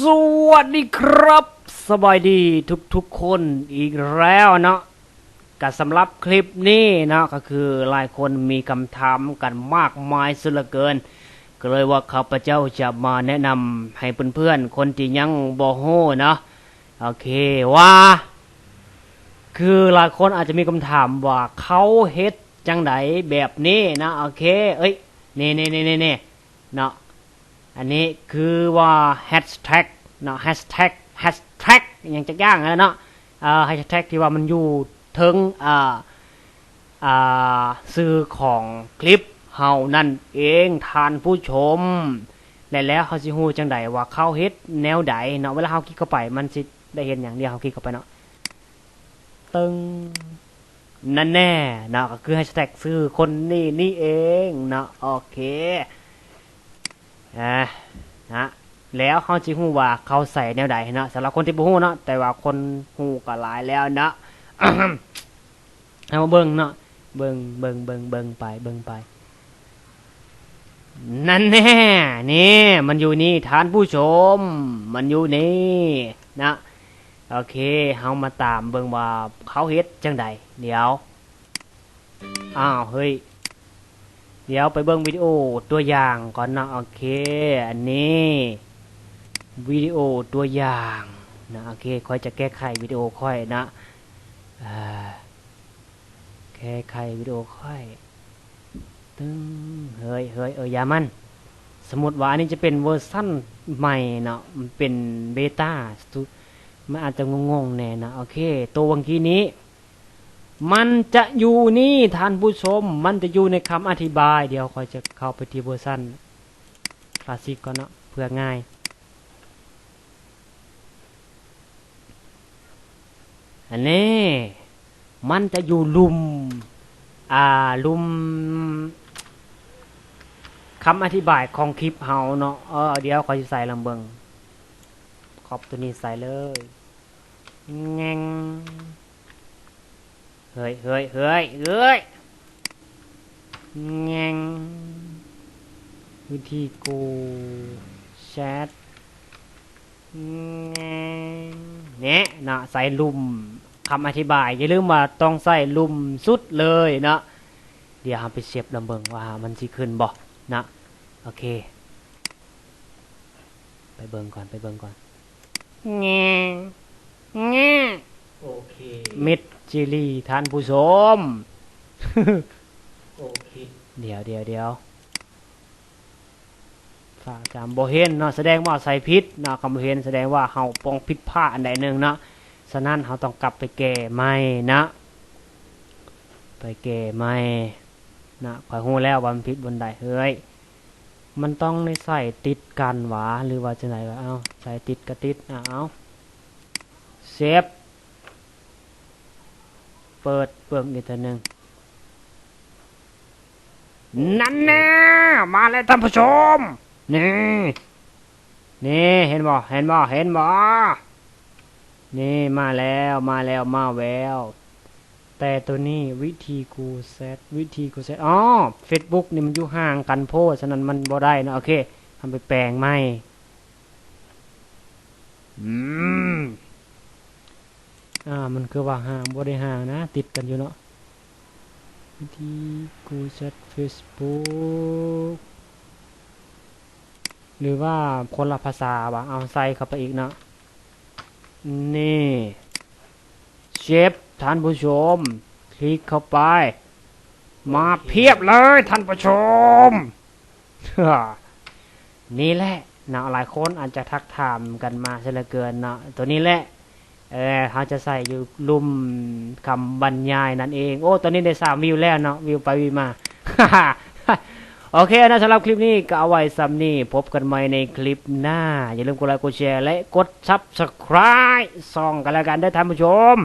สวัสดีครับสบายดีทุกคนอีกแล้วเนาะก็สำหรับคลิปนี้เนาะก็คือหลายคนมีคำถามกันมากมายสุดเหลือเกินก็เลยว่าข้าพเจ้าจะมาแนะนำให้เพื่อนๆคนที่ยังบ่ฮู้เนาะโอเคว่าคือหลายคนอาจจะมีคำถามว่าเขาเฮ็ดจังไดแบบนี้นะโอเคเอ้ยนี่เนาะอันนี้คือว่าแฮชแท็กเนาะแฮชแท็กอย่างจะย่างแล้วเนาะแฮชแท็กที่ว่ามันอยู่ถึงซื้อของคลิปเฮานั่นเองทานผู้ชมแล้วเขาสิฮู้จังไดว่าเขาเฮ็ดแนวใดเนาะเวลาเฮาคลิกเข้าไปมันสิได้เห็นอย่างเดียวเฮาคลิกเข้าไปเนาะตึงนั่นแน่เนาะก็คือแฮชแท็กซื้อคนนี่เองเนาะโอเคนะแล้วเขาสิฮู้ว่าเขาใส่แนวใดเนาะสำหรับคนที่บ่ฮู้เนาะแต่ว่าคนฮู้ก็หลายแล้วเนาะ เอามาเบิ่งเนาะเบิ่งไปนั่นแน่นี่มันอยู่นี่ท่านผู้ชมมันอยู่นี่นะโอเคเฮามาตามเบิ่งว่าเขาเฮ็ดจังใดเดี๋ยวเฮ้ยเดี๋ยวไปเบิ่งวิดีโอตัวอย่างก่อนนะโอเคอันนี้วิดีโอตัวอย่างนะโอเคค่อยจะแก้ไขวิดีโอค่อยนะแก้ไขวิดีโอค่อยตึ้งเฮ้ยอย่ามันสมมุติว่าอันนี้จะเป็นเวอร์ชั่นใหม่เนาะมันเป็นเบต้ามันอาจจะงงแน่นะโอเคตัววังกี้นี้มันจะอยู่นี่ท่านผู้ชมมันจะอยู่ในคำอธิบายเดี๋ยวค่อยจะเข้าไปที่เวอร์ชันคลาสสิกก่อนเนาะเพื่อง่ายอันนี้มันจะอยู่ลุมคำอธิบายของคลิปเฮาเนาะเดี๋ยวค่อยใส่ลำเบิงขอบตัวนี้ใส่เลยแงงเฮ้ยแงงวิธีกูแชทแงงเนี่ยนะใส่ลุมคำอธิบายอย่าลืมว่าต้องใส่ลุมสุดเลยเนาะเดี๋ยวเราไปเช็คลำเบิงว่ามันสิขึ้นบ่นะโอเคไปเบิงก่อนแงโอเคมิดจิลีท่านผู้ชม โอเคเดี๋ยวฝากจำบ่เห็นเนาะแสดงว่าใส่ผิดเนาะคำบ่เห็นแสดงว่าเฮาป้องผิดพลาดอันใดหนึ่งเนาะฉะนั้นเฮาต้องกลับไปแก้ใหม่นะไปแก้ใหม่นะข่อยฮู้แล้วว่ามันผิดบนใดเฮ้ยมันต้องได้ใส่ติดกันหวาหรือว่าจังได๋วะใส่ติดก็ติดเซฟเปิดเบิ่งอีกทีนึงนั่นแน่มาแล้วท่านผู้ชมนี่เห็นบ่นี่มาแล้วมาแววแต่ตัวนี้วิธีกูเซตFacebook นี่มันอยู่ห่างกันโพดฉะนั้นมันบ่ได้นะโอเคทำไปแปลงใหม่มันคือว่าห่างบ่ได้ห่างนะติดกันอยู่เนาะวิธีกูเซต Facebook หรือว่าคนละภาษาว่ะเอาใส่เข้าไปอีกเนาะนี่เชฟท่านผู้ชมคลิกเข้าไปมาเพียบเลยท่านผู้ชม นี่แหละเนาะหลายคนอาจจะทักถามกันมาเสียเหลือเกินเนาะตัวนี้แหละเขาจะใส่อยู่ลุมคำบรรยายนั่นเองโอ้ตอนนี้ได้3 วิวแล้วเนาะวิวไปวิวมา โอเคนะสำหรับคลิปนี้ก็เอาไว้ซ้ำนี่พบกันใหม่ในคลิปหน้าอย่าลืมกดไลค์กดแชร์และกด Subscribe ส่องกันแล้วกันได้ท่านผู้ชม